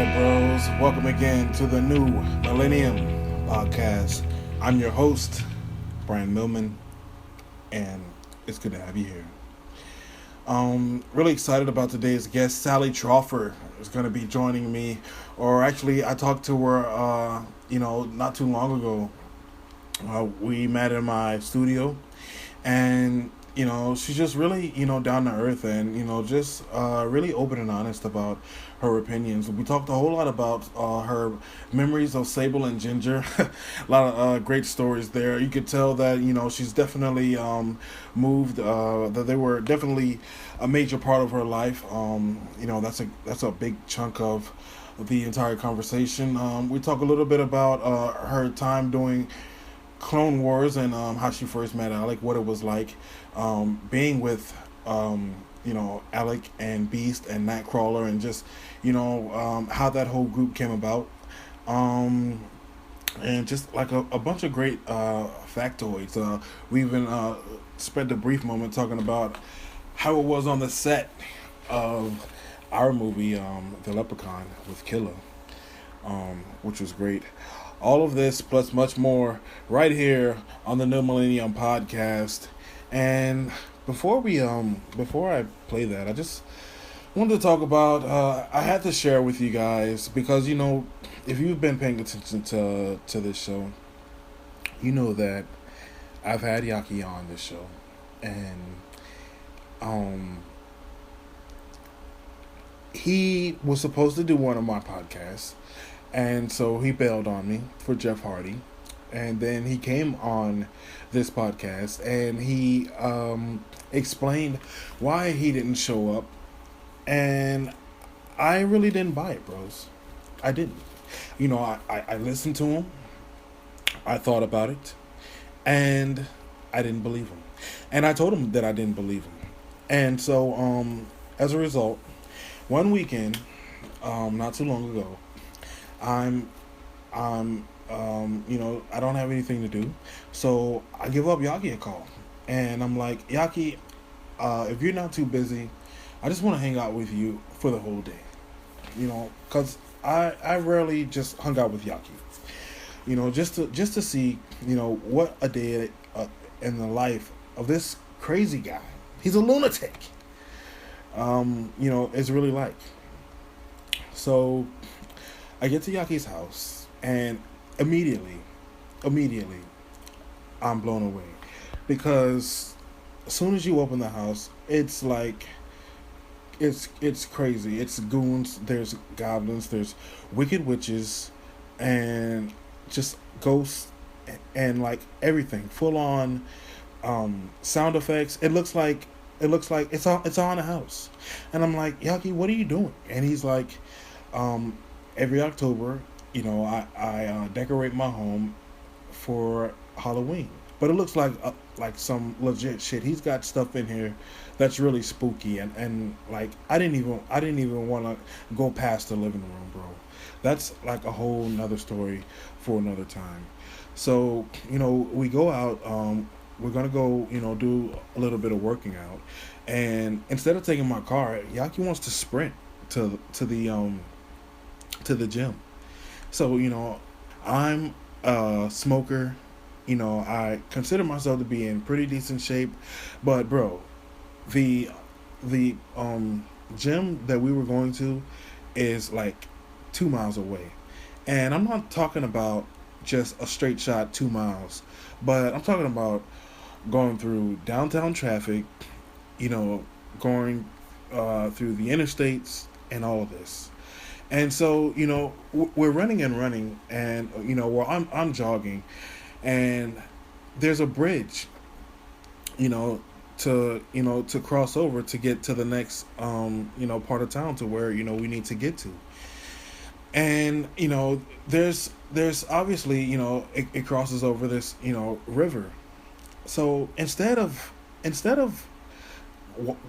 right, bros. Welcome again to the new Millennium Podcast. I'm your host, Brian Millman, and it's good to have you here. Really excited about today's guest, Sally Tropher, is going to be joining me. Or actually, I talked to her, not too long ago. We met in my studio, and she's just really down to earth, and just really open and honest about her opinions. We talked a whole lot about her memories of Sable and Ginger. A lot of great stories there. You could tell that she's definitely moved, that they were definitely a major part of her life. That's a big chunk of the entire conversation. We talk a little bit about her time doing Clone Wars, and how she first met Alec, what it was like being with Alec and Beast and Nightcrawler, and just how that whole group came about, and just like a bunch of great factoids. We even spent a brief moment talking about how it was on the set of our movie, The Leprechaun with Killer, which was great. All of this plus much more right here on the New Millennium Podcast. And before I play that, I just wanted to talk about, I had to share with you guys, because if you've been paying attention to this show, you know that I've had Yaki on this show, and he was supposed to do one of my podcasts. And so he bailed on me for Jeff Hardy. And then he came on this podcast, and he explained why he didn't show up. And I really didn't buy it, bros. I didn't. I listened to him. I thought about it. And I didn't believe him. And I told him that I didn't believe him. And so, as a result, one weekend, not too long ago, I'm I don't have anything to do, so I give up Yaki a call, and I'm like, Yaki, if you're not too busy, I just want to hang out with you for the whole day, because I rarely just hung out with Yaki, just to see, what a day in the life of this crazy guy. He's a lunatic. Is really like. So I get to Yaki's house, and immediately, I'm blown away, because as soon as you open the house, it's like, it's crazy. It's goons, there's goblins, there's wicked witches, and just ghosts, and like everything, full on sound effects. It looks like it's on a house, and I'm like, Yaki, what are you doing? And he's like, every October, I decorate my home for Halloween, but it looks like some legit shit. He's got stuff in here that's really spooky, and like I didn't even want to go past the living room, bro. That's like a whole nother story for another time. So we go out. We're gonna go, do a little bit of working out, and instead of taking my car, Yaki wants to sprint to the gym. So, I'm a smoker. I consider myself to be in pretty decent shape, but bro, the gym that we were going to is like 2 miles away. And I'm not talking about just a straight shot 2 miles, but I'm talking about going through downtown traffic, going through the interstates and all of this. And so, we're running, and I'm jogging, and there's a bridge, to cross over to get to the next part of town to where we need to get to. And there's obviously it crosses over this river. So instead of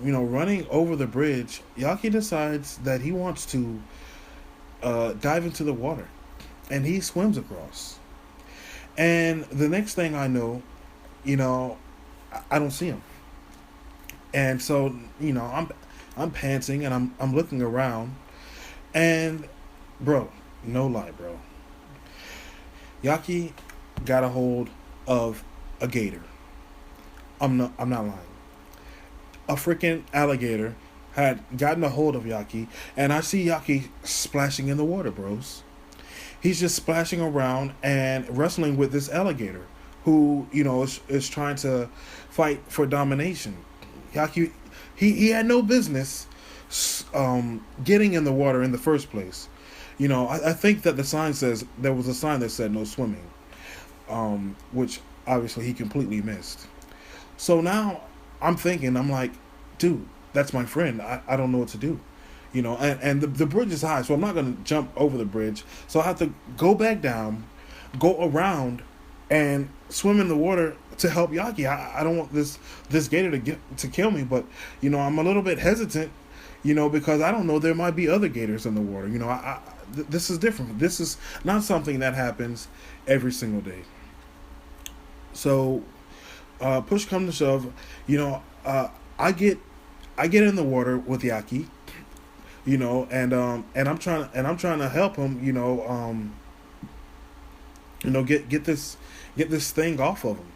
running over the bridge, Yaki decides that he wants to dive into the water, and he swims across. And the next thing I know, I don't see him. And so I'm panting, and I'm looking around, and Bro, no lie, bro. Yaki got a hold of a gator. I'm not lying. A freaking alligator had gotten a hold of Yaki, and I see Yaki splashing in the water, bros. He's just splashing around and wrestling with this alligator, who is trying to fight for domination. Yaki, he had no business getting in the water in the first place. I think that the sign says there was a sign that said no swimming, which obviously he completely missed. So now I'm like, dude, that's my friend. I don't know what to do. And the bridge is high, so I'm not going to jump over the bridge. So I have to go back down, go around, and swim in the water to help Yaki. I don't want this gator to kill me, but I'm a little bit hesitant, because I don't know, there might be other gators in the water. This is different. This is not something that happens every single day. So push come to shove, I get in the water with Yaki, and I'm trying to help him, get this thing off of him,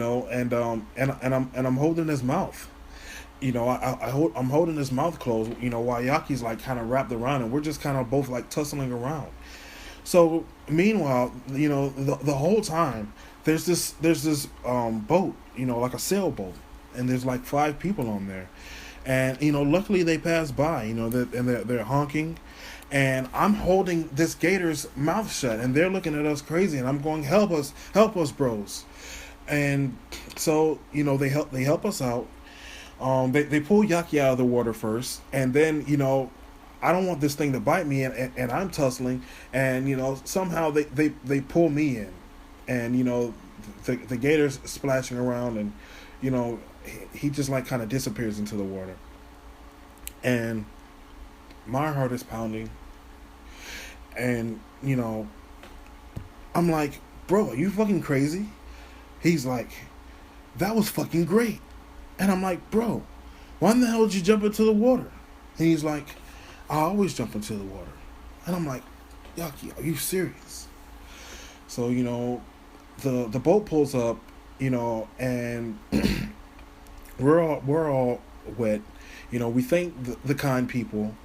and I'm holding his mouth. I'm holding his mouth closed, while Yaki's like kind of wrapped around, and we're just kind of both like tussling around. So meanwhile, the whole time there's this boat, like a sailboat, and there's like 5 people on there, and luckily they pass by, they're honking, and I'm holding this gator's mouth shut, and they're looking at us crazy, and I'm going, help us, bros. And so they help us out. They pull Yaki out of the water first, and then I don't want this thing to bite me, and I'm tussling, and somehow they pull me in, and the gator's splashing around, and he just like kind of disappears into the water, and my heart is pounding, and I'm like, bro, are you fucking crazy? He's like, that was fucking great. And I'm like, bro, why in the hell did you jump into the water? And he's like, I always jump into the water. And I'm like, Yaki, are you serious? So, the boat pulls up, and we're all wet. We thank the kind people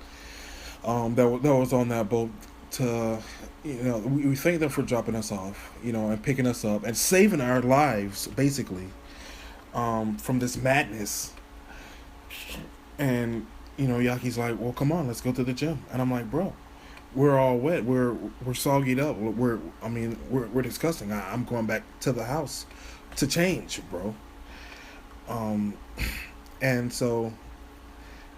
that was on that boat to, we thank them for dropping us off, and picking us up and saving our lives, basically, from this madness. And Yaki's like, well, come on, let's go to the gym. And I'm like, bro, we're all wet, we're soggied up, we're disgusting. I'm going back to the house to change, bro. And so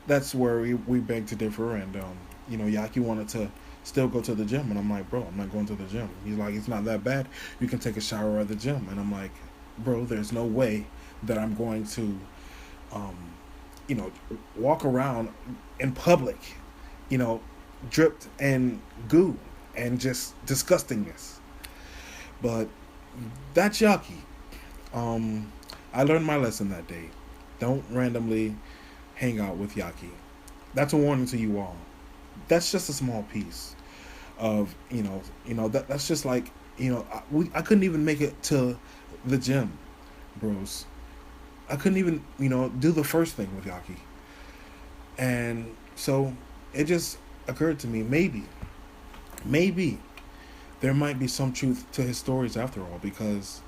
that's where we beg to differ, and Yaki wanted to still go to the gym, and I'm like, bro, I'm not going to the gym. He's like, it's not that bad, you can take a shower at the gym. And I'm like, bro, there's no way that I'm going to walk around in public, dripped in goo and just disgustingness. But that's Yaki. I learned my lesson that day. Don't randomly hang out with Yaki. That's a warning to you all. That's just a small piece of that's just like I couldn't even make it to the gym, bros. I couldn't even do the first thing with Yaki. And so it just occurred to me, maybe there might be some truth to his stories after all, because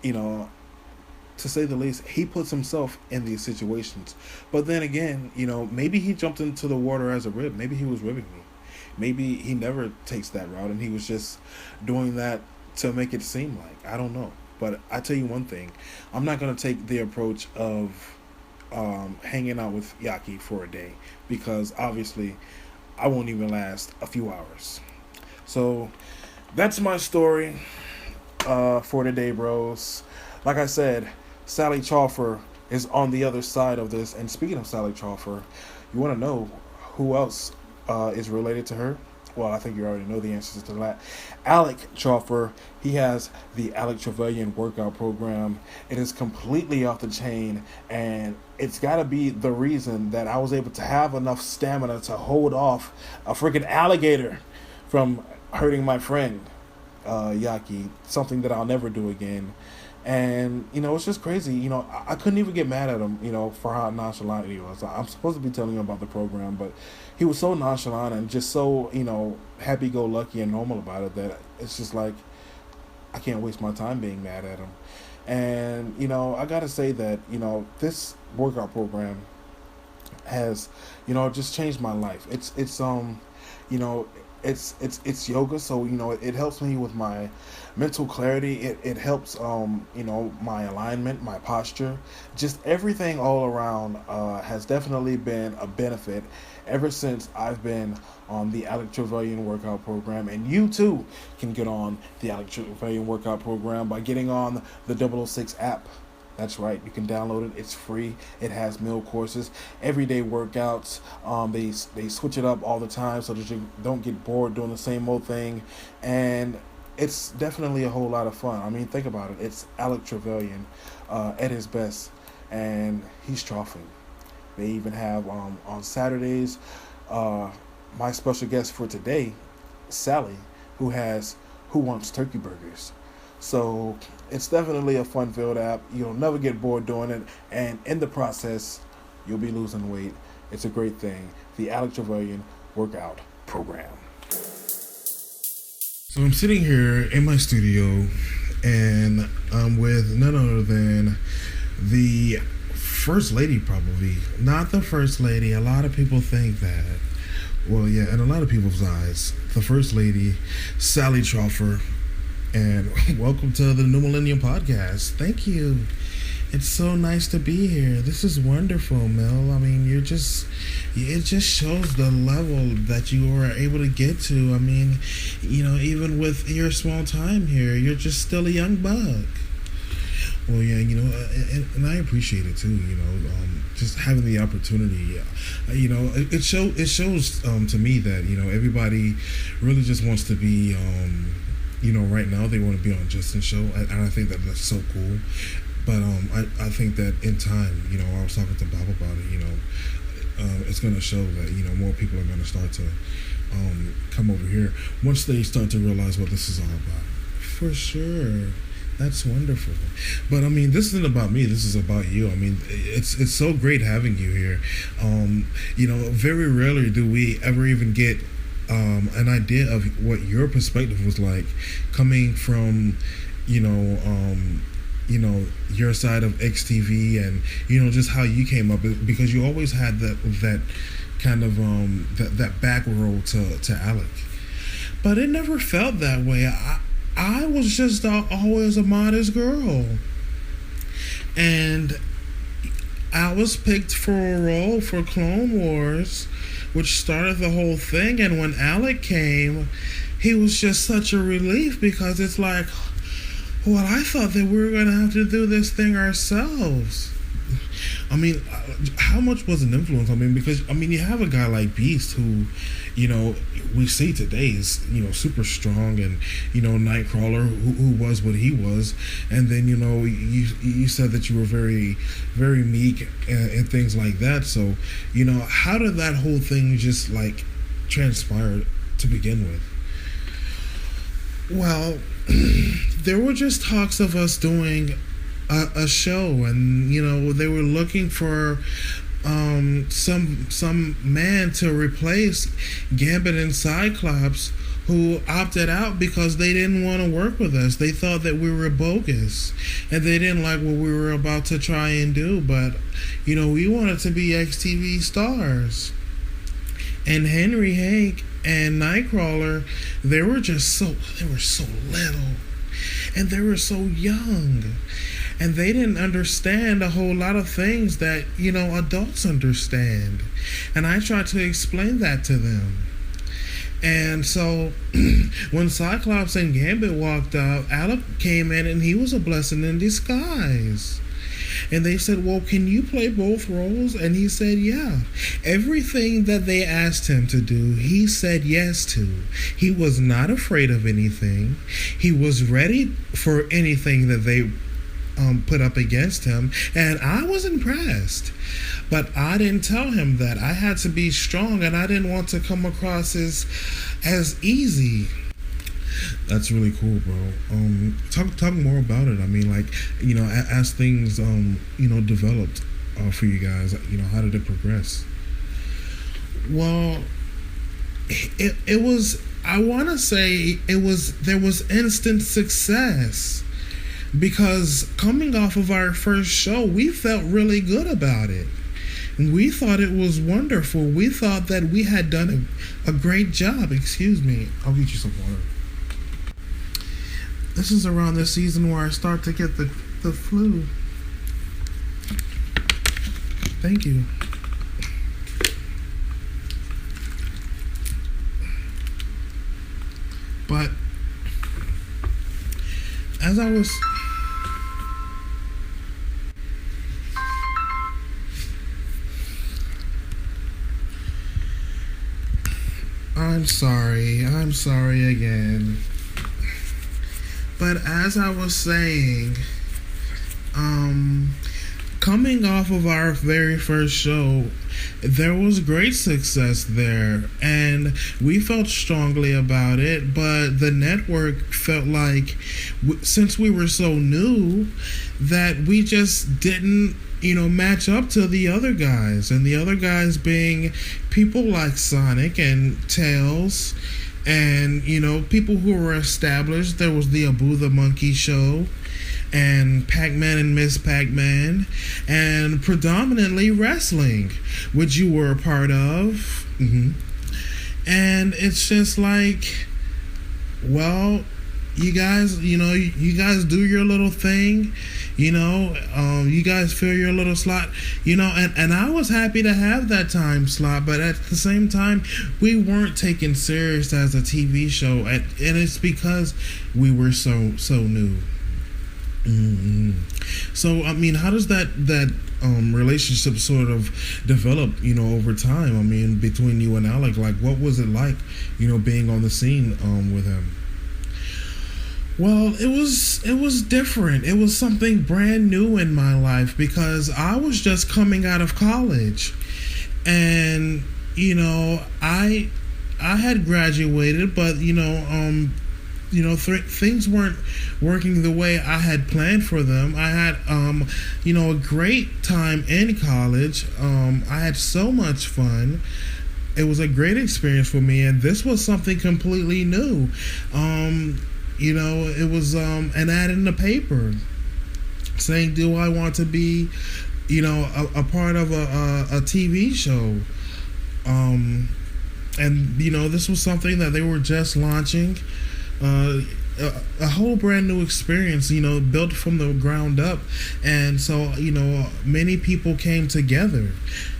to say the least, he puts himself in these situations. But then again, maybe he jumped into the water as a rib. Maybe he was ribbing me. Maybe he never takes that route, and he was just doing that to make it seem like. I don't know. But I tell you one thing, I'm not going to take the approach of hanging out with Yaki for a day, because obviously I won't even last a few hours. So that's my story for today, bros. Like I said, Sally Tropher is on the other side of this. And speaking of Sally Tropher, you want to know who else is related to her? well, I think you already know the answers to that. Alec Tropher, he has the Alec Trevelyan workout program. It is completely off the chain, and it's got to be the reason that I was able to have enough stamina to hold off a freaking alligator from hurting my friend, Yaki. Something that I'll never do again. And, it's just crazy. I couldn't even get mad at him, for how nonchalant he was. I'm supposed to be telling him about the program, but he was so nonchalant and just so, happy-go-lucky and normal about it that it's just like, I can't waste my time being mad at him. And, I got to say that, this workout program has, just changed my life. It's yoga, so it helps me with my mental clarity. It helps my alignment, my posture, just everything all around has definitely been a benefit ever since I've been on the Alec Trevelyan workout program. And you too can get on the Alec Trevelyan workout program by getting on the 006 app. That's right. You can download it. It's free. It has meal courses, everyday workouts. They switch it up all the time so that you don't get bored doing the same old thing. And it's definitely a whole lot of fun. I mean, think about it. It's Alec Trevelyan at his best, and he's troughing. They even have on Saturdays my special guest for today, Sally, who wants turkey burgers. So it's definitely a fun-filled app. You'll never get bored doing it. And in the process, you'll be losing weight. It's a great thing. The Alec Trevelyan workout program. So I'm sitting here in my studio, and I'm with none other than the First Lady, probably. Not the First Lady. A lot of people think that. Well, yeah, in a lot of people's eyes, the First Lady, Sally Tropher. And welcome to the New Millennium Podcast. Thank you. It's so nice to be here. This is wonderful, Mel. I mean, it just shows the level that you are able to get to. I mean, even with your small time here, you're just still a young buck. Well, yeah, and I appreciate it too. Just having the opportunity. It shows to me that everybody really just wants to be. Right now they want to be on Justin's show, and I think that that's so cool. But I think that in time, I was talking to Bob about it. It's going to show that more people are going to start to come over here once they start to realize what this is all about. For sure. That's wonderful. But I mean, this isn't about me. This is about you. I mean, it's so great having you here. Very rarely do we ever even get an idea of what your perspective was like coming from, your side of XTV and, just how you came up, because you always had that kind of, that back row to Alec. But it never felt that way. I was just always a modest girl. And I was picked for a role for Clone Wars, which started the whole thing. And when Alec came, he was just such a relief, because it's like, well, I thought that we were going to have to do this thing ourselves. I mean, how much was an influence? I mean, because, you have a guy like Beast who, we see today is, super strong, and, Nightcrawler, who was what he was. And then, you said that you were very, very meek and things like that. So, how did that whole thing just, transpire to begin with? Well, there were just talks of us doing a show, and they were looking for some man to replace Gambit and Cyclops, who opted out because they didn't want to work with us. They thought that we were bogus, and they didn't like what we were about to try and do. But we wanted to be XTV stars. And Henry Hank and Nightcrawler, they were so little, and they were so young. And they didn't understand a whole lot of things that, adults understand. And I tried to explain that to them. And so when Cyclops and Gambit walked out, Alec came in, and he was a blessing in disguise. And they said, well, can you play both roles? And he said, yeah. Everything that they asked him to do, he said yes to. He was not afraid of anything. He was ready for anything that they put up against him. And I was impressed. But I didn't tell him that. I had to be strong, and I didn't want to come across as easy. That's really cool, bro. Talk more about it. I mean, like, as things developed for you guys, how did it progress? Well, it was. I want to say there was instant success, because coming off of our first show, we felt really good about it. We thought it was wonderful. We thought that we had done a great job. Excuse me. I'll get you some water. This is around the season where I start to get the flu. Thank you. But as I was... I'm sorry again. But as I was saying, coming off of our very first show, there was great success there, and we felt strongly about it, but the network felt like, since we were so new, that we just didn't match up to the other guys, and the other guys being people like Sonic and Tails, and people who were established. There was the Abu the Monkey Show, and Pac-Man and Miss Pac-Man, and predominantly wrestling, which you were a part of. And it's just like, well, you guys do your little thing. You guys fill your little slot, and I was happy to have that time slot, but at the same time, we weren't taken serious as a TV show, and it's because we were so new. So, I mean, how does that relationship sort of develop, over time? I mean, between you and Alec, like, what was it like, being on the scene with him? Well, it was different. It was something brand new in my life, because I was just coming out of college, and I had graduated, but things weren't working the way I had planned for them. I had a great time in college. I had so much fun. It was a great experience for me, and this was something completely new. It was an ad in the paper saying, do I want to be, a part of a TV show? And, this was something that they were just launching. A whole brand new experience, built from the ground up. And so, many people came together.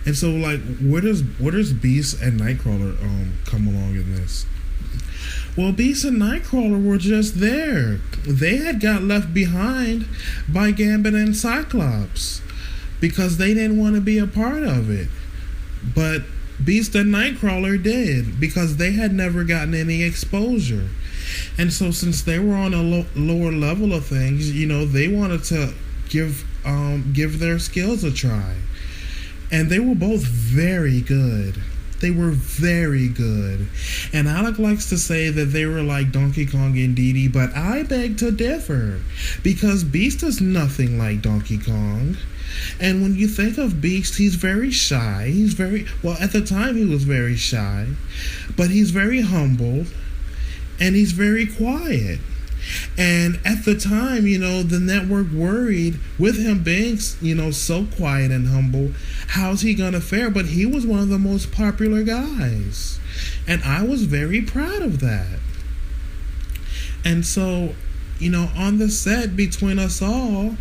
And so, like, where does Beast and Nightcrawler come along in this? Well, Beast and Nightcrawler were just there. They had got left behind by Gambit and Cyclops because they didn't want to be a part of it. But Beast and Nightcrawler did, because they had never gotten any exposure. And so, since they were on a lower level of things, they wanted to give their skills a try. And they were both very good. They were very good. And Alec likes to say that they were like Donkey Kong and Dee Dee, but I beg to differ, because Beast is nothing like Donkey Kong. And when you think of Beast, he's very shy. At the time he was very shy, but he's very humble, and he's very quiet. And at the time, the network worried, with him being, so quiet and humble, how's he gonna fare? But he was one of the most popular guys, and I was very proud of that. And so, on the set, between us all,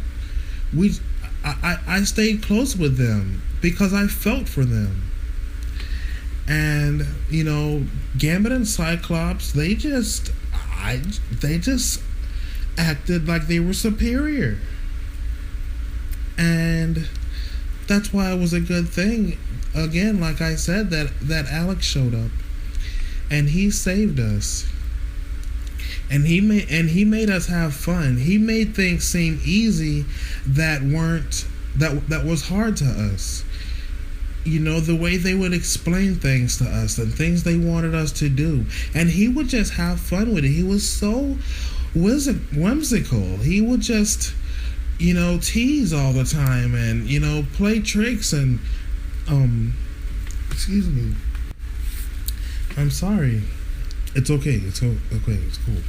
I stayed close with them because I felt for them. And Gambit and Cyclops, they just acted like they were superior. And that's why it was a good thing. Again, like I said, that Alex showed up and he saved us. And he made us have fun. He made things seem easy that was hard to us. You know, the way they would explain things to us and things they wanted us to do. And he would just have fun with it. He was so whimsical. He would just, you know, tease all the time and, you know, play tricks and, excuse me. I'm sorry. It's okay. It's okay. It's cool.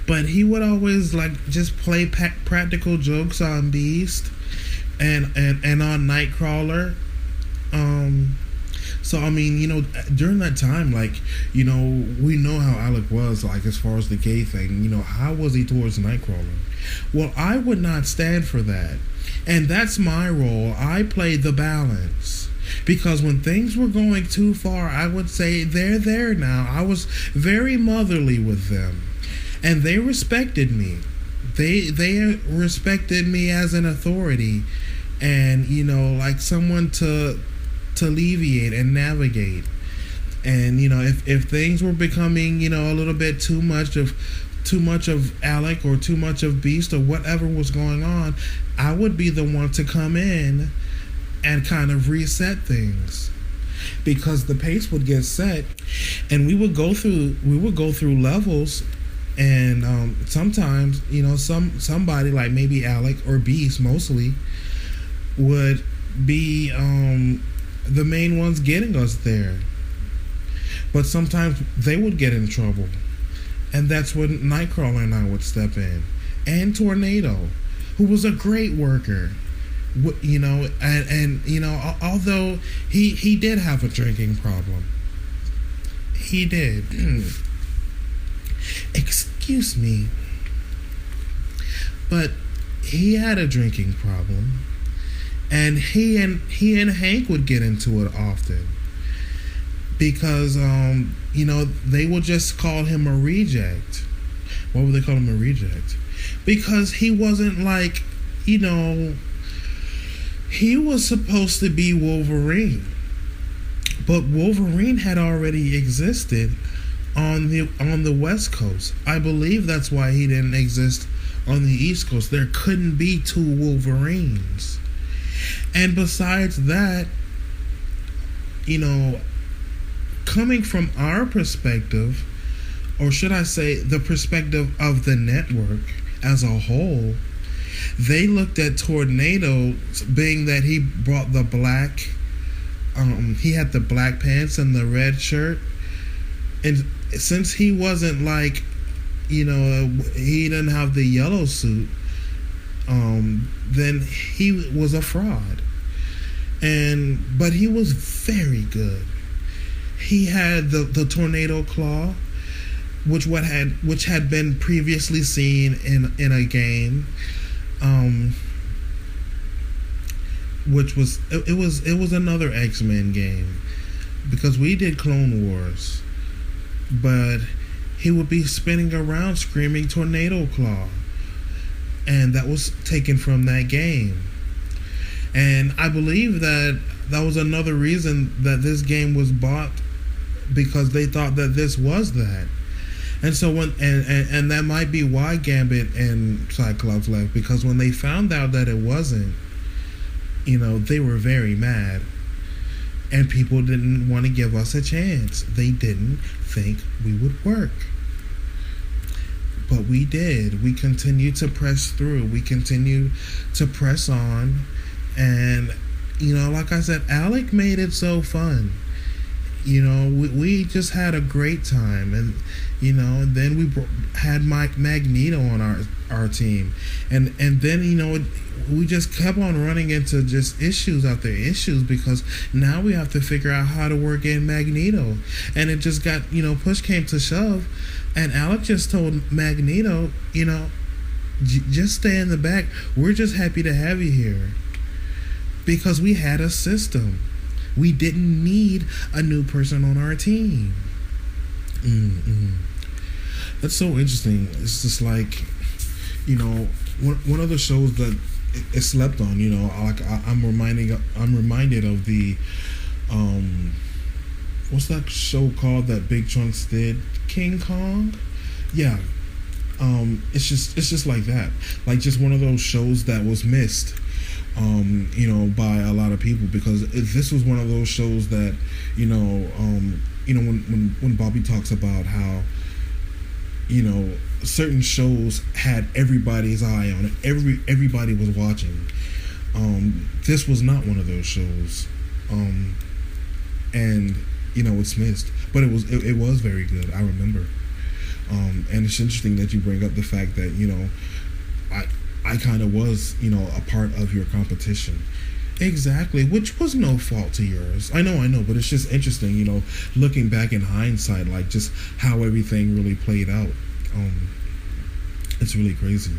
But he would always, like, just play practical jokes on Beast and on Nightcrawler. So, I mean, you know, during that time, like, you know, we know how Alec was, like, as far as the gay thing. You know, how was he towards Nightcrawler? Well, I would not stand for that. And that's my role. I played the balance. Because when things were going too far, I would say, they're there now. I was very motherly with them. And they respected me. They respected me as an authority. And, you know, like someone to alleviate and navigate. And, you know, if things were becoming, you know, a little bit too much of Alec or too much of Beast or whatever was going on, I would be the one to come in and kind of reset things, because the pace would get set and we would go through levels. And sometimes, you know, somebody like maybe Alec or Beast mostly would be the main ones getting us there. But sometimes they would get in trouble. And that's when Nightcrawler and I would step in. And Tornado, who was a great worker. You know, and you know, although he did have a drinking problem. He did. Excuse me. But he had a drinking problem. And he and Hank would get into it often. Because you know, they would just call him a reject. Why would they call him a reject? Because he wasn't like, you know, he was supposed to be Wolverine. But Wolverine had already existed on the West Coast. I believe that's why he didn't exist on the East Coast. There couldn't be two Wolverines. And besides that, you know, coming from our perspective, or should I say the perspective of the network as a whole, they looked at Tornado, being that he brought the black, he had the black pants and the red shirt. And since he wasn't like, you know, he didn't have the yellow suit, then he was a fraud. But he was very good. He had the tornado claw, which had been previously seen in a game, which was it was another X-Men game, because we did Clone Wars, but he would be spinning around screaming tornado claw, and that was taken from that game. And I believe that was another reason that this game was bought, because they thought that this was that. And so and that might be why Gambit and Cyclops left, because when they found out that it wasn't, you know, they were very mad. And people didn't want to give us a chance. They didn't think we would work. But we did. We continued to press through. We continued to press on. And, you know, like I said, Alec made it so fun. You know, we just had a great time. And, you know, and then we had Magneto on our team. And then, you know, we just kept on running into just issues after issues, because now we have to figure out how to work in Magneto. And it just got, you know, push came to shove. And Alec just told Magneto, you know, just stay in the back. We're just happy to have you here. Because we had a system. We didn't need a new person on our team. That's so interesting. It's just like, you know, one of the shows that it's slept on. You know, like I'm reminded of the what's that show called that Big Trunks did? King Kong. Yeah. It's just like that, like just one of those shows that was missed, you know, by a lot of people, because this was one of those shows that, when Bobby talks about how, you know, certain shows had everybody's eye on it, everybody was watching. This was not one of those shows, and you know, it's missed, but it was very good. I remember. And it's interesting that you bring up the fact that, you know, I kind of was, you know, a part of your competition. Exactly, which was no fault to yours. I know, but it's just interesting, you know, looking back in hindsight, like just how everything really played out. It's really crazy.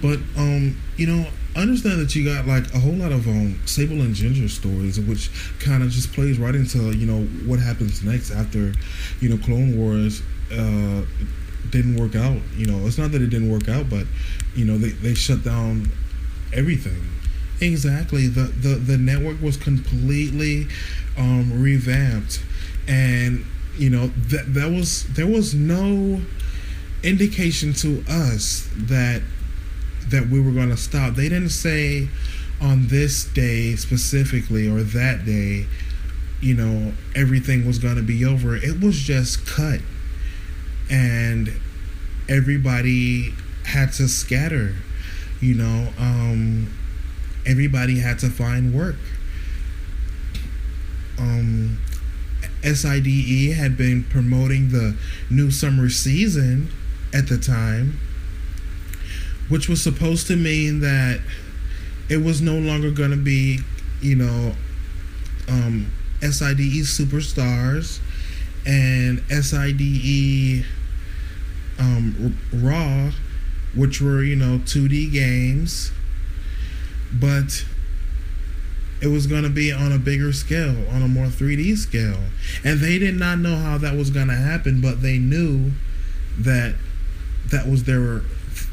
But you know, I understand that you got like a whole lot of Sable and Ginger stories, which kind of just plays right into, you know, what happens next after, you know, Clone Wars didn't work out. You know, it's not that it didn't work out, but you know, they shut down everything. Exactly. The network was completely revamped, and you know there was no indication to us that we were going to stop. They didn't say on this day specifically or that day, you know, everything was going to be over. It was just cut, and everybody had to scatter. You know, everybody had to find work. SIDE had been promoting the new summer season at the time, which was supposed to mean that it was no longer going to be, you know, SIDE Superstars and SIDE Raw, which were, you know, 2D games, but it was going to be on a bigger scale, on a more 3D scale. And they did not know how that was going to happen, but they knew that was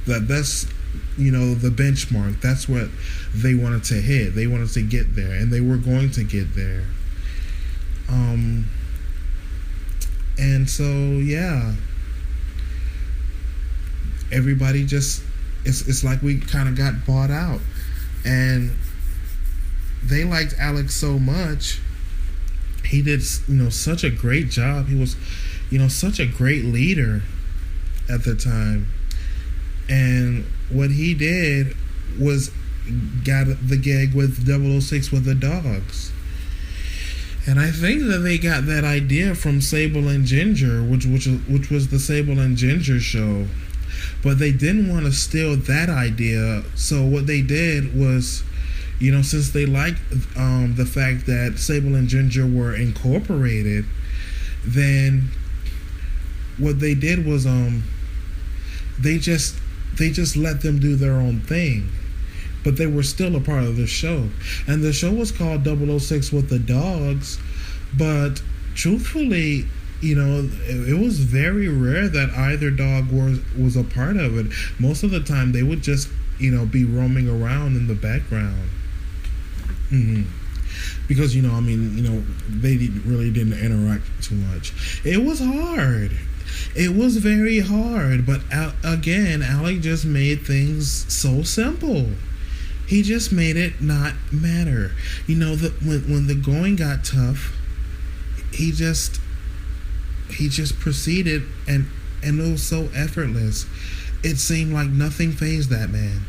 that's, you know, the benchmark. That's what they wanted to hit. They wanted to get there, and they were going to get there. And so, yeah. everybody just it's like we kind of got bought out, and they liked Alex so much. He did, such a great job. He was, such a great leader at the time. And what he did was got the gig with 006 with the Dogs. And I think that they got that idea from Sable and Ginger, which was the Sable and Ginger show. But they didn't want to steal that idea. So what they did was, since they liked the fact that Sable and Ginger were incorporated, then what they did was they just let them do their own thing, but they were still a part of the show. And the show was called 006 with the Dogs, but truthfully, it was very rare that either dog was a part of it. Most of the time they would just be roaming around in the background. Mm-hmm. Because they really didn't interact too much. It was hard. It was very hard, but again, Alec just made things so simple. He just made it not matter. When the going got tough, he just proceeded, and it was so effortless. It seemed like nothing fazed that man.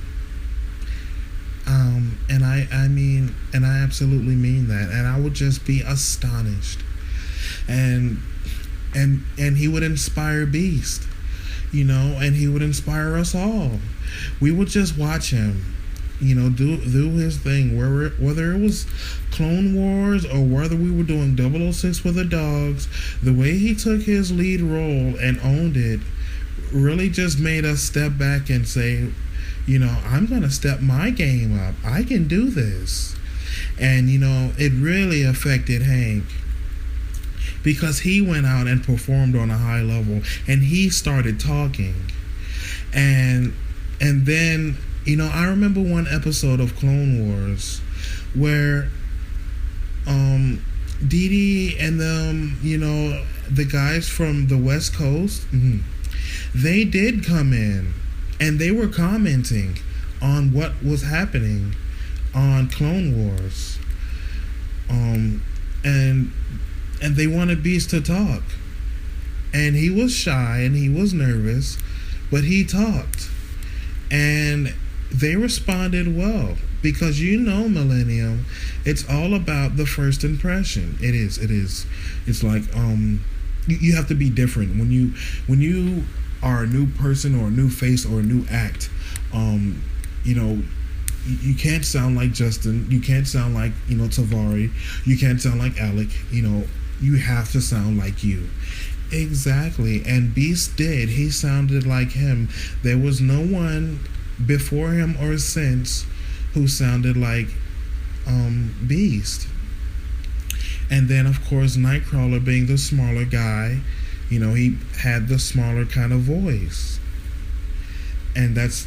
And I absolutely mean that. And I would just be astonished. And he would inspire Beast, and he would inspire us all. We would just watch him, do his thing, whether it was Clone Wars or whether we were doing 006 with the Dogs. The way he took his lead role and owned it really just made us step back and say, I'm going to step my game up. I can do this. And, it really affected Hank, because he went out and performed on a high level, and he started talking. And then, I remember one episode of Clone Wars where Dee Dee and them, the guys from the West Coast, they did come in, and they were commenting on what was happening on Clone Wars. And they wanted Beast to talk. And he was shy and he was nervous, but he talked. And they responded well, because Millennium, it's all about the first impression. It is. It's like you have to be different when you are a new person or a new face or a new act. You can't sound like Justin. You can't sound like Tavari. You can't sound like Alec. You have to sound like you. Exactly. And Beast did. He sounded like him. There was no one before him or since who sounded like Beast. And then, of course, Nightcrawler, being the smaller guy, he had the smaller kind of voice. And that's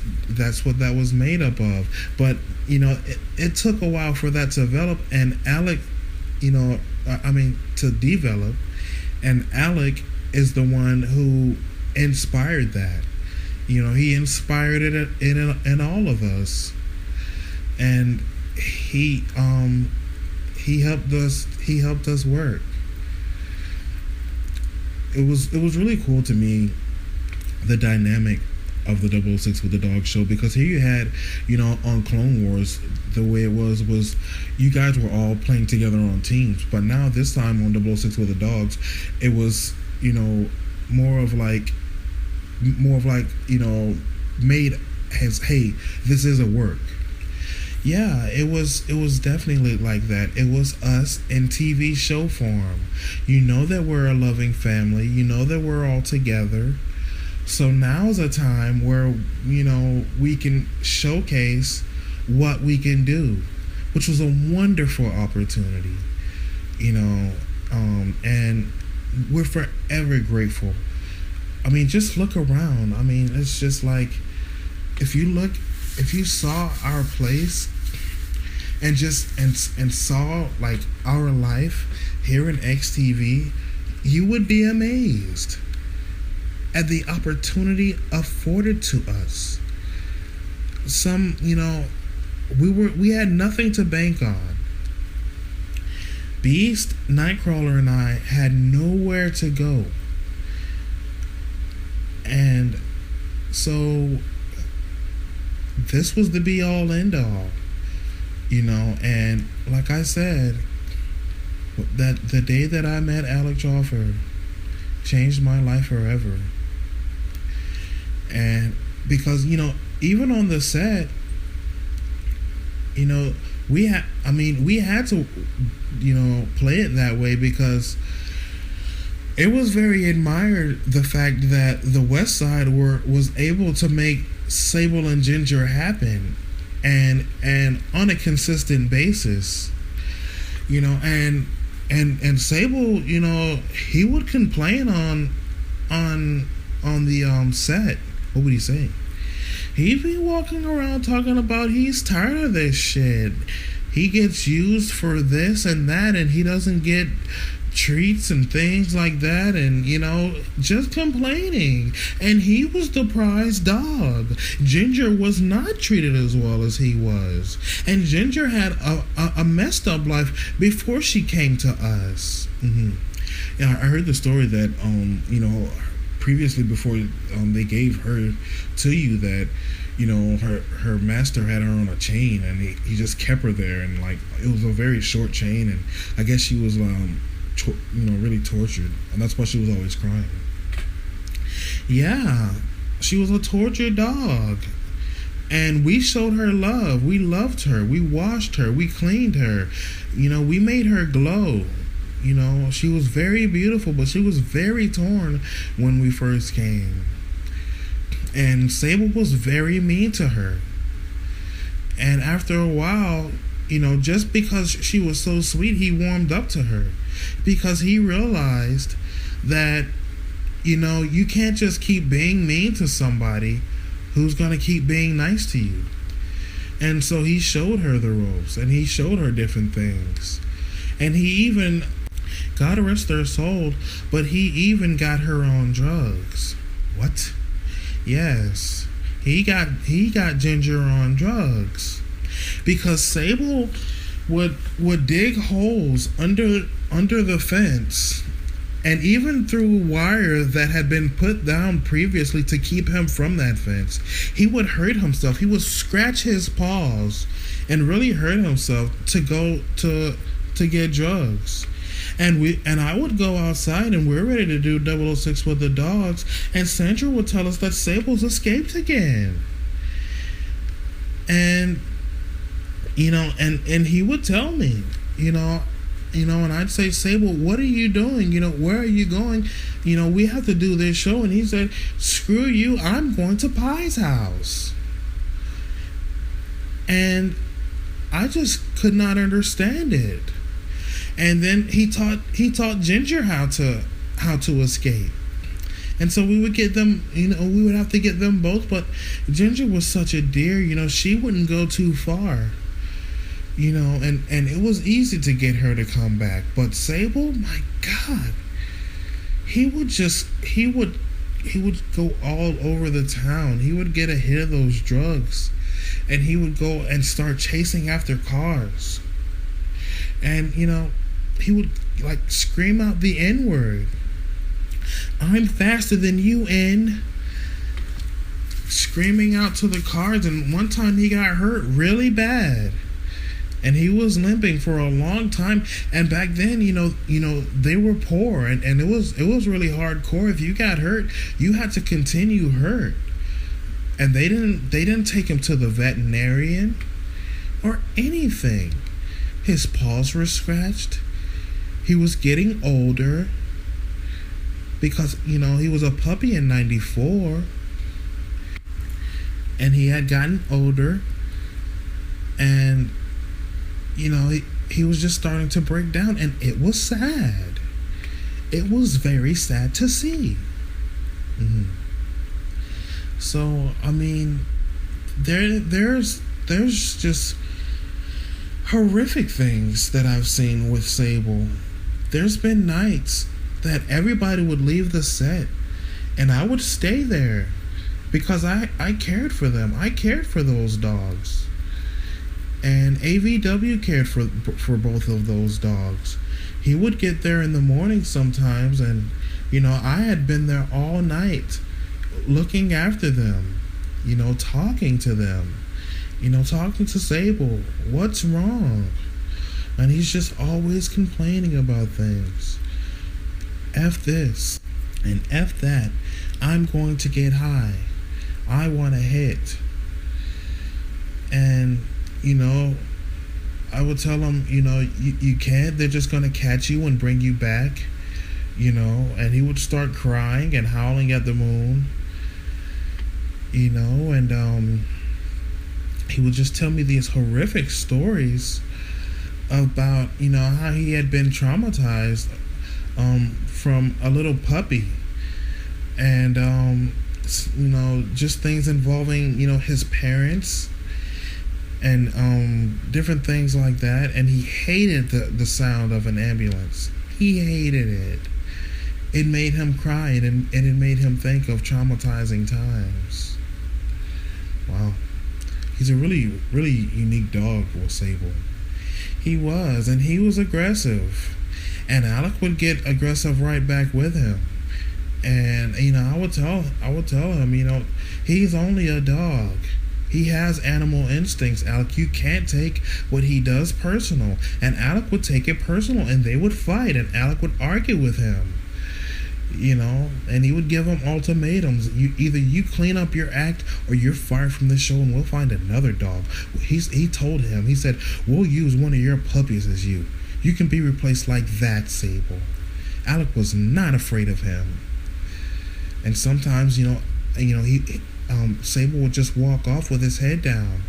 what that was made up of. But, it took a while for that to develop. And Alec, to develop. And Alec is the one who inspired that. He inspired it in all of us. And he helped us work. It was really cool to me, the dynamic of the 006 with the Dog show, because here you had, on Clone Wars, the way it was you guys were all playing together on teams, but now this time on 006 with the Dogs, it was, more of like, made as, hey, this is a work. Yeah, it was definitely like that. It was us in TV show form. That we're a loving family. That we're all together. So now's a time where, we can showcase what we can do, which was a wonderful opportunity, and we're forever grateful. Just look around. It's just like, if you saw our place and saw like our life here in XTV, you would be amazed. at the opportunity afforded to us. We had nothing to bank on. Beast, Nightcrawler, and I had nowhere to go. And so this was the be all end all, and like I said, that the day that I met Alec Joffer changed my life forever. And because, even on the set, we had to, play it that way because it was very admired the fact that the West Side was able to make Sable and Ginger happen and on a consistent basis. And Sable, he would complain on the set. What would he say? He'd be walking around talking about he's tired of this shit. He gets used for this and that, and he doesn't get treats and things like that, and just complaining. And he was the prize dog. Ginger was not treated as well as he was, and Ginger had a messed up life before she came to us. I heard the story that previously, before they gave her to you, that her master had her on a chain, and he just kept her there, and it was a very short chain, and I guess she was really tortured, and that's why she was always crying. Yeah, she was a tortured dog, and we showed her love. We loved her. We washed her. We cleaned her. We made her glow. She was very beautiful, but she was very torn when we first came. And Sable was very mean to her. And after a while, just because she was so sweet, he warmed up to her. Because he realized that, you can't just keep being mean to somebody who's going to keep being nice to you. And so he showed her the ropes, and he showed her different things. And he even, God rest their soul, but he even got her on drugs. What? Yes. He got Ginger on drugs. Because Sable would dig holes under the fence, and even through wire that had been put down previously to keep him from that fence. He would hurt himself. He would scratch his paws and really hurt himself to go to get drugs. And I would go outside, and we're ready to do 006 with the dogs, and Sandra would tell us that Sable's escaped again. And and he would tell me, and I'd say, Sable, what are you doing? Where are you going? We have to do this show. And he said, screw you, I'm going to Pie's house. And I just could not understand it. And then he taught Ginger how to escape. And so we would get them, we would have to get them both. But Ginger was such a dear, she wouldn't go too far. And it was easy to get her to come back. But Sable, my God, he would go all over the town. He would get a hit of those drugs, and he would go and start chasing after cars. And, he would scream out the N-word. I'm faster than you, N. Screaming out to the cars. And one time he got hurt really bad, and he was limping for a long time. And back then, they were poor, and it was really hardcore. If you got hurt, you had to continue hurt. And they didn't take him to the veterinarian or anything. His paws were scratched. He was getting older because, he was a puppy in 94. And he had gotten older, and he was just starting to break down, and it was sad. It was very sad to see. So, there's just horrific things that I've seen with Sable. There's been nights that everybody would leave the set, And I would stay there because I cared for them. I cared for those dogs. And AVW cared for both of those dogs. He would get there in the morning sometimes, and I had been there all night looking after them, talking to them, talking to Sable. What's wrong? And he's just always complaining about things. F this and F that. I'm going to get high. I want to hit. And I would tell him, you can't. They're just going to catch you and bring you back, and he would start crying and howling at the moon, and he would just tell me these horrific stories about, how he had been traumatized from a little puppy, and, just things involving, his parents, and different things like that. And he hated the sound of an ambulance. He hated it. It made him cry, and it made him think of traumatizing times. Wow. He's a really, really unique dog, was Sable. He was, and he was aggressive. And Alec would get aggressive right back with him. And, I would tell him, he's only a dog. He has animal instincts, Alec. You can't take what he does personal. And Alec would take it personal, and they would fight, and Alec would argue with him. And he would give him ultimatums. Either you clean up your act or you're fired from this show, and we'll find another dog. He told him, he said, we'll use one of your puppies as you. You can be replaced like that, Sable. Alec was not afraid of him. And sometimes, Sable would just walk off with his head down,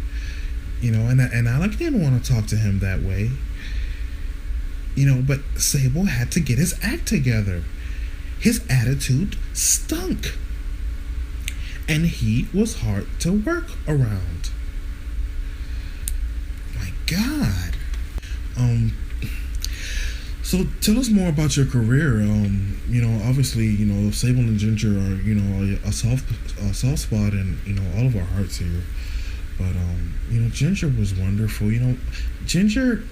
and Alec didn't want to talk to him that way, but Sable had to get his act together. His attitude stunk, and he was hard to work around. My God. So tell us more about your career. Obviously, Sable and Ginger are, a soft spot in, all of our hearts here. But, Ginger was wonderful. Ginger,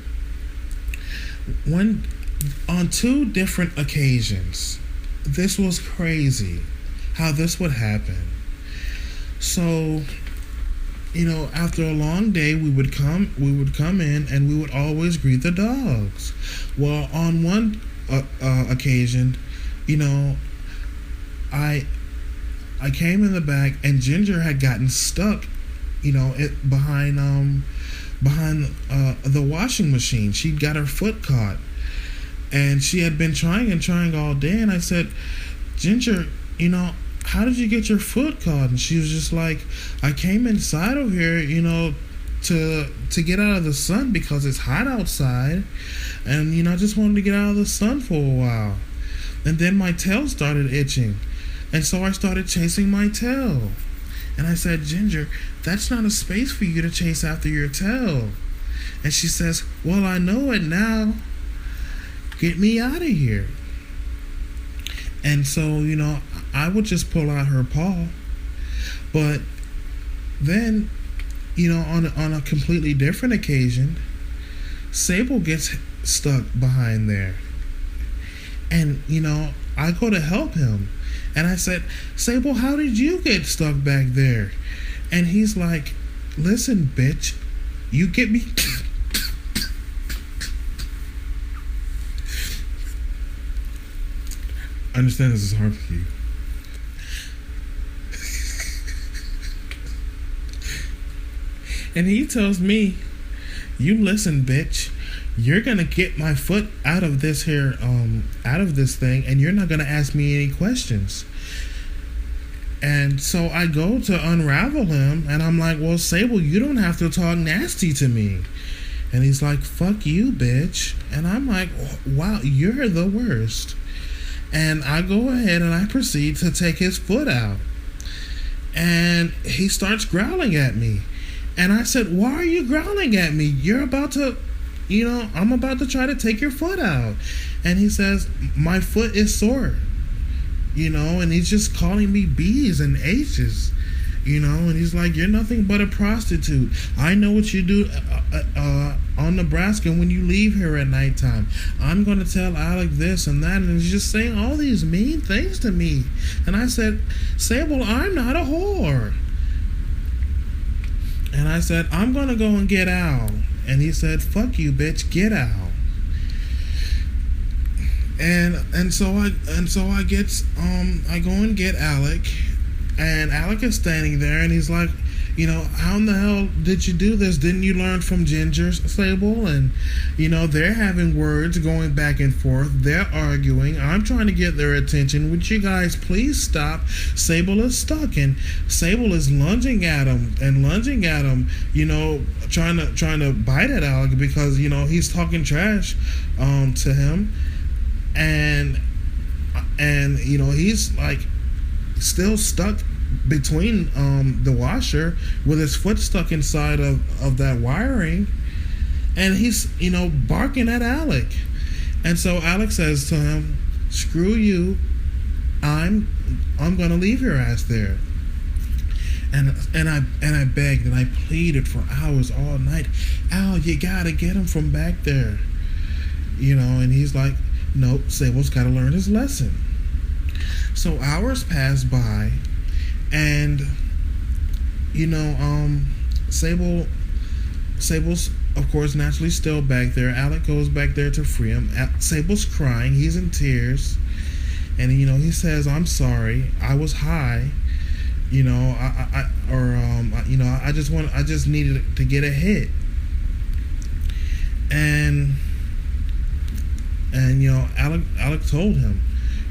on 2 different occasions, this was crazy how this would happen. So, after a long day, we would come in, and we would always greet the dogs. Well, on one occasion, I came in the back, and Ginger had gotten stuck, behind the washing machine. She'd got her foot caught, and she had been trying all day. And I said, Ginger, how did you get your foot caught? And she was just like, I came inside of here, to get out of the sun because it's hot outside. And, I just wanted to get out of the sun for a while. And then my tail started itching. And so I started chasing my tail. And I said, Ginger, that's not a space for you to chase after your tail. And she says, well, I know it now. Get me out of here. And so, I would just pull out her paw. But then, on a completely different occasion, Sable gets stuck behind there. And, I go to help him. And I said, Sable, how did you get stuck back there? And he's like, listen, bitch, you get me... I understand this is hard for you. And he tells me, you listen, bitch, you're gonna get my foot out of this here, out of this thing, and you're not gonna ask me any questions. And so I go to unravel him, and I'm like, well, Sable, you don't have to talk nasty to me. And he's like, fuck you, bitch. And I'm like, wow, you're the worst. And I go ahead and I proceed to take his foot out. And he starts growling at me. And I said, why are you growling at me? You're about to, I'm about to try to take your foot out. And he says, my foot is sore. and he's just calling me B's and H's, and he's like, you're nothing but a prostitute. I know what you do on Nebraska when you leave here at nighttime. I'm going to tell Alec this and that, and he's just saying all these mean things to me. And I said, Sable, I'm not a whore. And I said, I'm going to go and get Al. And he said, fuck you, bitch, get Al. And so I go and get Alec, and Alec is standing there, and he's like, how in the hell did you do this? Didn't you learn from Ginger, Sable? And they're having words going back and forth. They're arguing. I'm trying to get their attention. Would you guys please stop? Sable is stuck, and Sable is lunging at him, trying to bite at Alec because he's talking trash to him. And he's like still stuck between the washer with his foot stuck inside of that wiring, and he's barking at Alec. And so Alec says to him, screw you, I'm gonna leave your ass there. And I begged and I pleaded for hours all night, Al, you gotta get him from back there, and he's like, nope, Sable's got to learn his lesson. So hours pass by, and Sable's of course naturally still back there. Alec goes back there to free him. Sable's crying, he's in tears, and he says, I'm sorry, I was high, I just needed to get a hit. And Alec told him,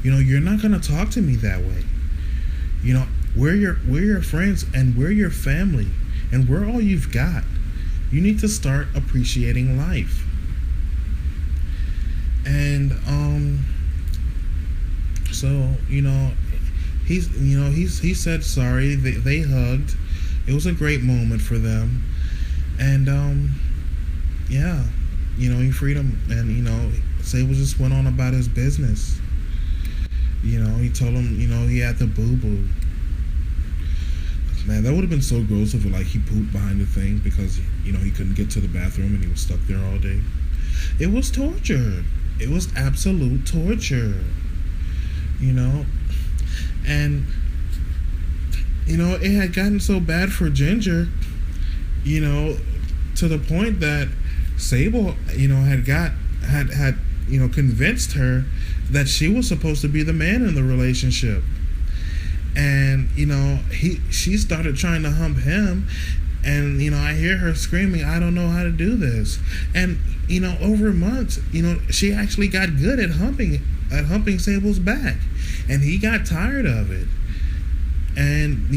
you're not gonna talk to me that way. We're your friends, and we're your family, and we're all you've got. You need to start appreciating life. And so he said sorry. They hugged. It was a great moment for them, and he freed him, and Sable just went on about his business. He told him, he had the boo-boo. Man, that would have been so gross if he pooped behind the thing because, he couldn't get to the bathroom and he was stuck there all day. It was torture. It was absolute torture. And, it had gotten so bad for Ginger, to the point that Sable, had convinced her that she was supposed to be the man in the relationship. And, she started trying to hump him, and, I hear her screaming, I don't know how to do this. And, over months, she actually got good at humping Sable's back, and he got tired of it. And,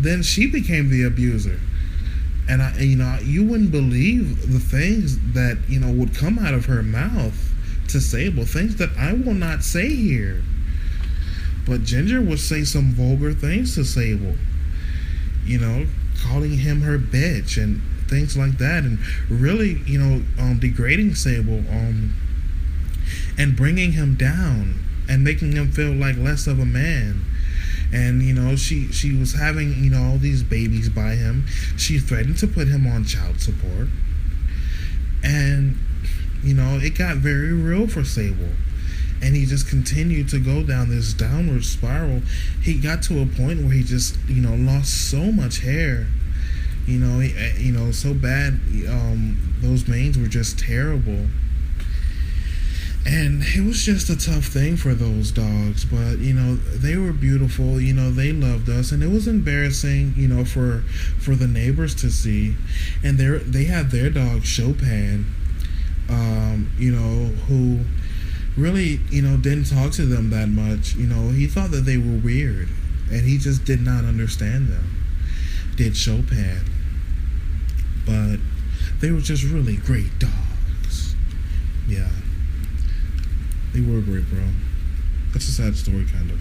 then she became the abuser. And you wouldn't believe the things that, would come out of her mouth to Sable, things that I will not say here. But Ginger would say some vulgar things to Sable, calling him her bitch and things like that, and really, degrading Sable, and bringing him down and making him feel like less of a man. And she was having all these babies by him. She threatened to put him on child support, and it got very real for Sable. And he just continued to go down this downward spiral. He got to a point where he just lost so much hair, so bad. Those manes were just terrible. And it was just a tough thing for those dogs, but they were beautiful. They loved us, and it was embarrassing, for the neighbors to see. And they had their dog Chopin, who really didn't talk to them that much. He thought that they were weird, and he just did not understand them. Did Chopin, but they were just really great dogs. Yeah. They were great, bro. That's a sad story, kind of.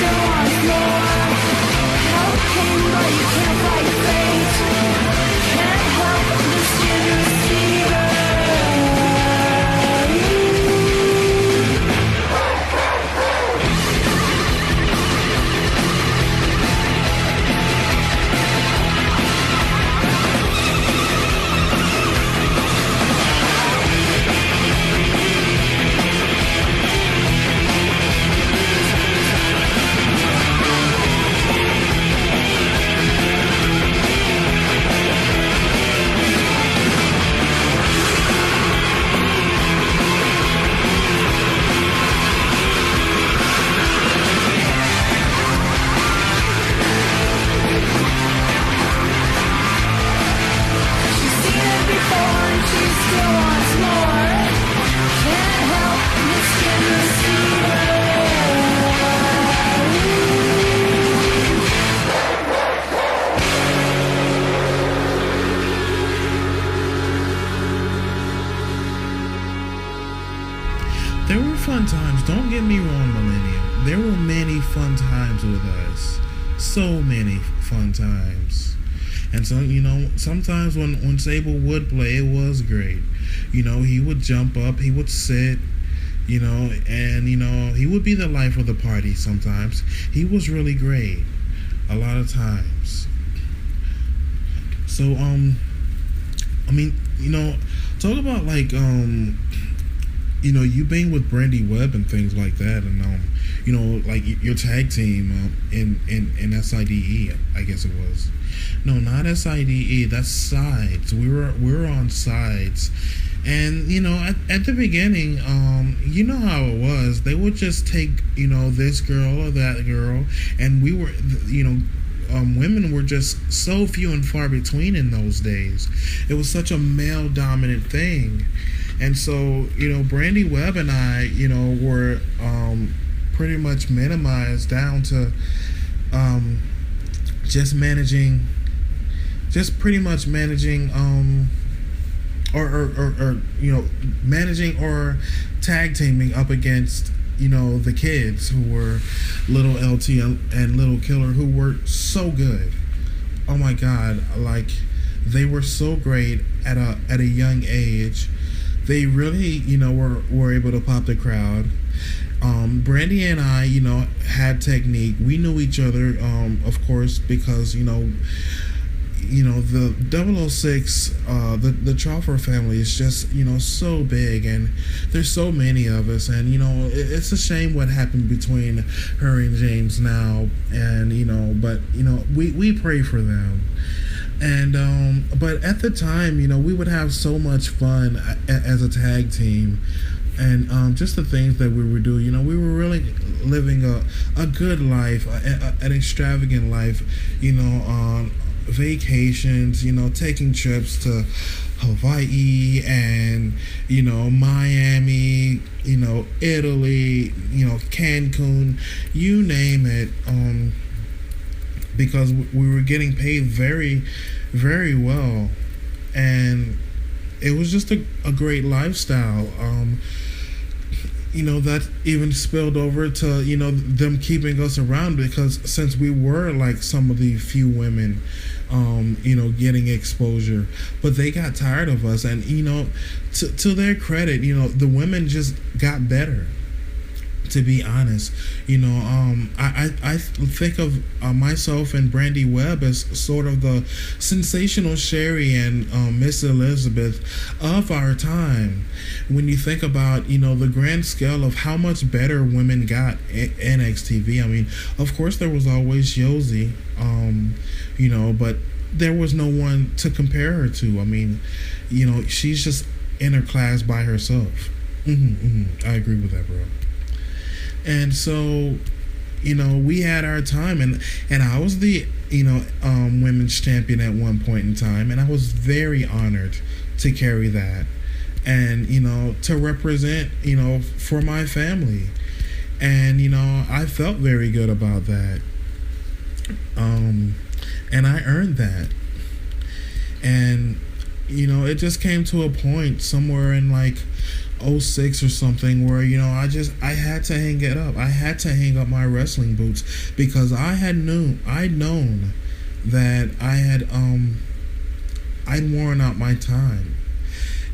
still wants more. Help him, but you can't fight fate. Can't help the skin receiver. There were fun times. Don't get me wrong, Millennium. There were many fun times with us. So many fun times. And so, sometimes when Sable would play, it was great. He would jump up, he would sit, and, he would be the life of the party sometimes. He was really great a lot of times. So, talk about, like, you being with Brandy Webb and things like that, and like your tag team in SIDE, I guess it was. No, not SIDE. That's Sides. We were on Sides, and at the beginning, you know how it was. They would just take this girl or that girl, and we were women were just so few and far between in those days. It was such a male dominant thing. And so, Brandy Webb and I, were pretty much minimized down to just pretty much managing managing or tag teaming up against the kids who were Little LT and Little Killer, who were so good. Oh my God, like they were so great at a young age. They really, were able to pop the crowd. Brandy and I, had technique. We knew each other, of course, because, the 006, the tropher family is just, so big, and there's so many of us, and, it's a shame what happened between her and James now, and, but, we pray for them. And but at the time, we would have so much fun as a tag team, and just the things that we would do. We were really living a good life, an extravagant life. On vacations, taking trips to Hawaii and Miami, Italy, Cancun, you name it. Because we were getting paid very, very well, and it was just a great lifestyle. That even spilled over to them keeping us around, because since we were like some of the few women, getting exposure, but they got tired of us, and to their credit, the women just got better. To be honest, I think of myself and Brandy Webb as sort of the sensational Sherry and Miss Elizabeth of our time. When you think about, the grand scale of how much better women got in NXTV. I mean, of course, there was always Josie, but there was no one to compare her to. I mean, she's just in her class by herself. I agree with that, bro. And so, we had our time, and I was the, women's champion at one point in time, and I was very honored to carry that, and, to represent, for my family, and, I felt very good about that, and I earned that, and, it just came to a point somewhere in, like, '06 or something, where I had to hang it up. I had to hang up my wrestling boots because I'd known that I'd worn out my time.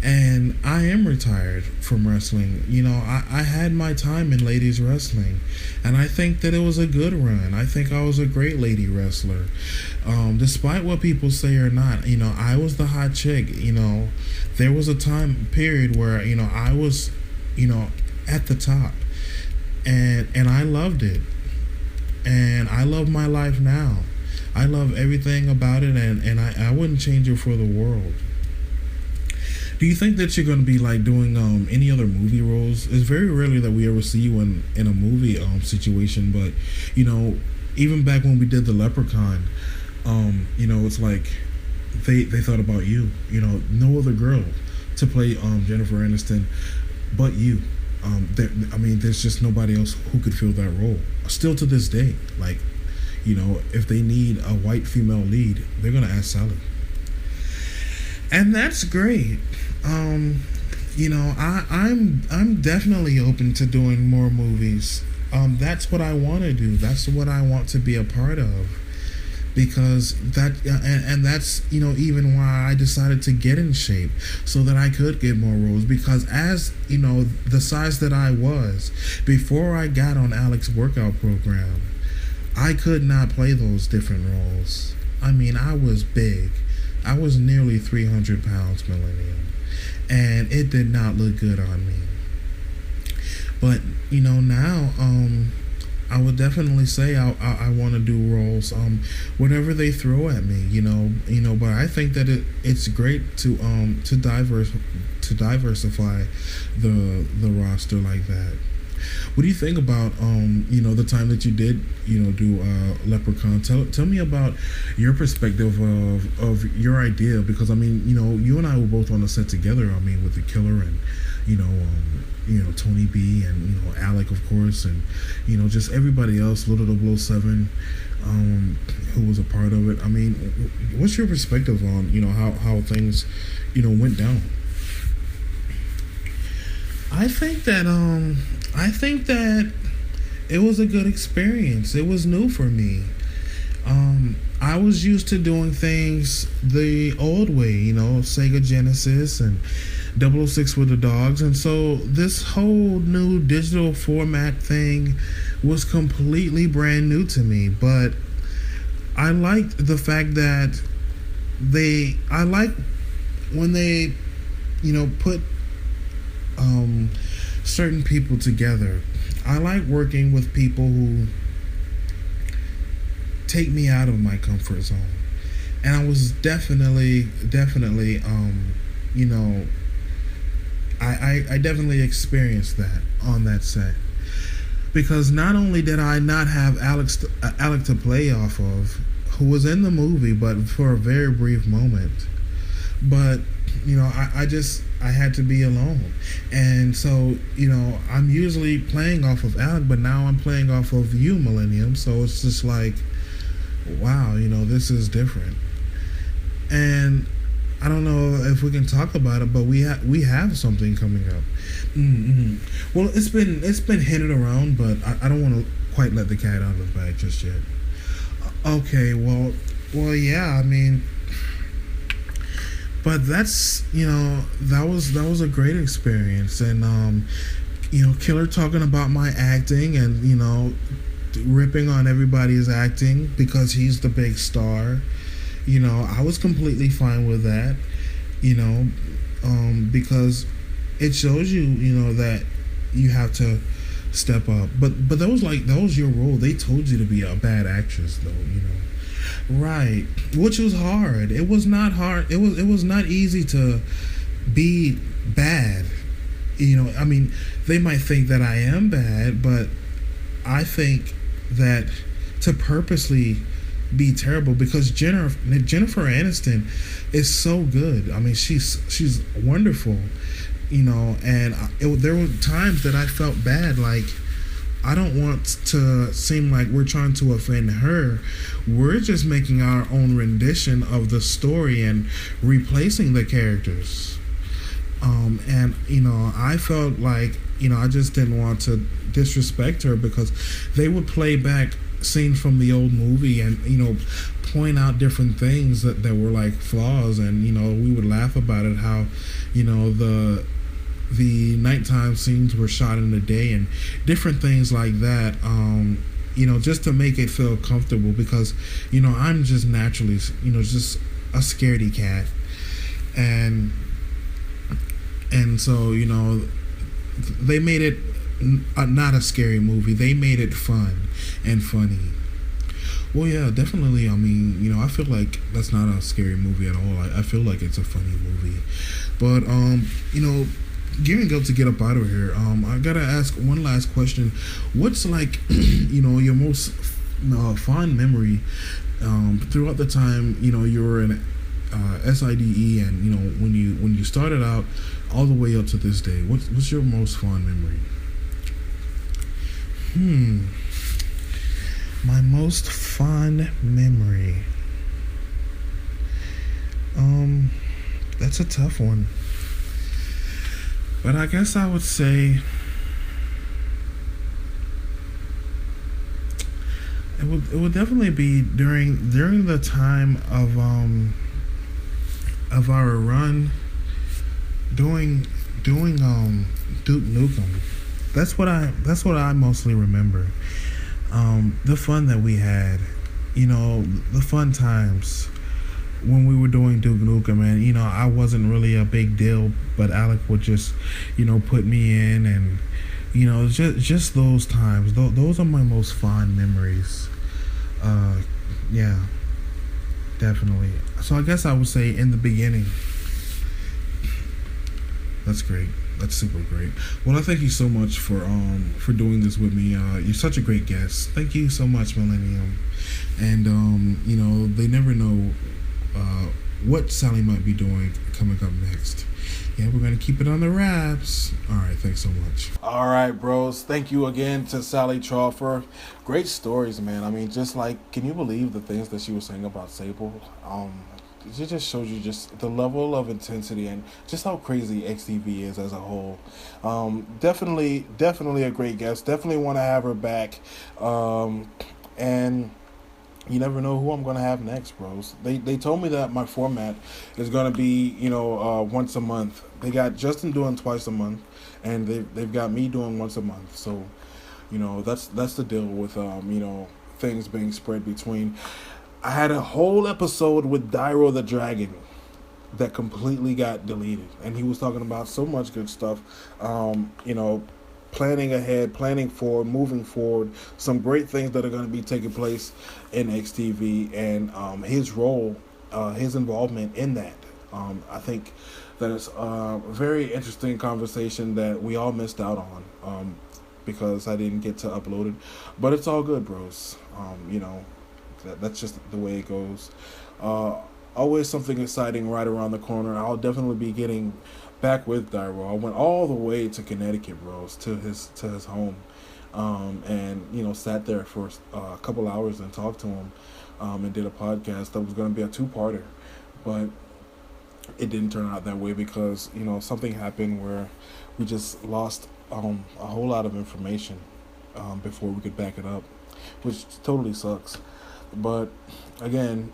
And I am retired from wrestling. I had my time in ladies wrestling, and I think that it was a good run. I think I was a great lady wrestler, despite what people say or not. I was the hot chick. There was a time period where I was, at the top, and I loved it, and I love my life now. I love everything about it, and I wouldn't change it for the world. Do you think that you're going to be like doing any other movie roles? It's very rarely that we ever see you in a movie situation, but even back when we did the Leprechaun, it's like they thought about you. No other girl to play Jennifer Aniston but you. There's just nobody else who could fill that role. Still to this day, like, if they need a white female lead, they're gonna ask Sally. And that's great. I'm definitely open to doing more movies. That's what I want to do. That's what I want to be a part of. Because that's even why I decided to get in shape, so that I could get more roles. Because as the size that I was before I got on Alex's workout program, I could not play those different roles. I was big. I was nearly 300 pounds, Millennium, and it did not look good on me. But now I would definitely say I want to do roles, whatever they throw at me, But I think that it's great to diversify the roster like that. What do you think about the time that you did do Leprechaun? Tell me about your perspective of your idea, because you and I were both on the set together. With the Killer and Tony B and Alec, of course, and just everybody else, Little 007, who was a part of it. What's your perspective on how things went down? I think that it was a good experience. It was new for me. I was used to doing things the old way, Sega Genesis and 006 with the dogs. And so this whole new digital format thing was completely brand new to me. But I liked the fact that I like when they, put certain people together. I like working with people who take me out of my comfort zone, and I was definitely I definitely experienced that on that set, because not only did I not have Alec to play off of, who was in the movie but for a very brief moment, but I had to be alone. And so, I'm usually playing off of Alec, but now I'm playing off of you, Millennium. So it's just like, wow, this is different. And I don't know if we can talk about it, but we have something coming up. Mm-hmm. Well, it's been hinted around, but I don't want to quite let the cat out of the bag just yet. Okay, well, yeah, but that's that was a great experience. And Killer talking about my acting and ripping on everybody's acting because he's the big star. I was completely fine with that. Because it shows you that you have to step up. But that was your role. They told you to be a bad actress, though. Right, which was hard. It was not hard. It was not easy to be bad. They might think that I am bad, but I think that to purposely be terrible, because Jennifer Aniston is so good. She's wonderful, and there were times that I felt bad, like I don't want to seem like we're trying to offend her. We're just making our own rendition of the story and replacing the characters. And I felt like I just didn't want to disrespect her because they would play back scenes from the old movie and point out different things that were like flaws, and we would laugh about it, how the nighttime scenes were shot in the day and different things like that, just to make it feel comfortable, because I'm just naturally just a scaredy cat, and so they made it not a scary movie. They made it fun and funny. Well, yeah, definitely. I mean, I feel like that's not a scary movie at all. I feel like it's a funny movie. But gearing up to get up out of here, I gotta ask one last question. What's like your most fond memory throughout the time you were in SIDE, and when you started out all the way up to this day? What's your most fond memory? My most fond memory. That's a tough one. But I guess I would say it would definitely be during the time of our run doing Duke Nukem. That's what I mostly remember. The fun that we had, the fun times when we were doing Duke Nukem, and I wasn't really a big deal, but Alec would just put me in, and just those times. Those are my most fond memories. Yeah, definitely. So I guess I would say in the beginning. That's great. That's super great. Well, I thank you so much for doing this with me. You're such a great guest. Thank you so much, Millennium. And they never know what Sally might be doing coming up next. Yeah, we're gonna keep it on the wraps. All right, thanks so much. All right, bros. Thank you again to Sally Tropher. Great stories, man. I mean, just like, can you believe the things that she was saying about Sable? It just shows you just the level of intensity and just how crazy XTV is as a whole. Definitely a great guest. Definitely want to have her back. And you never know who I'm going to have next, bros. They told me that my format is going to be, once a month. They got Justin doing twice a month, and they've got me doing once a month. So, that's the deal with, things being spread between. I had a whole episode with Dyro the Dragon that completely got deleted, and he was talking about so much good stuff, planning ahead, planning forward, moving forward, some great things that are going to be taking place in XTV, and his role, his involvement in that. I think that it's a very interesting conversation that we all missed out on because I didn't get to upload it, but it's all good, bros. That's just the way it goes. Always something exciting right around the corner. I'll definitely be getting back with Dyro. I went all the way to Connecticut, bros, to his home, and sat there for a couple hours and talked to him, and did a podcast that was going to be a two-parter, but it didn't turn out that way because something happened where we just lost a whole lot of information before we could back it up, which totally sucks. But again,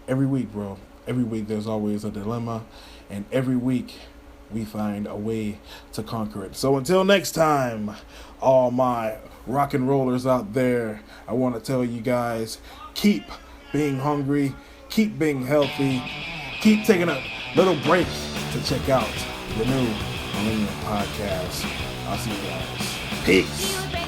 every week, bro, every week there's always a dilemma, and every week we find a way to conquer it. So until next time, all my rock and rollers out there, I want to tell you guys, keep being hungry, keep being healthy, keep taking a little break to check out the new MILLENIUM Podcast. I'll see you guys. Peace.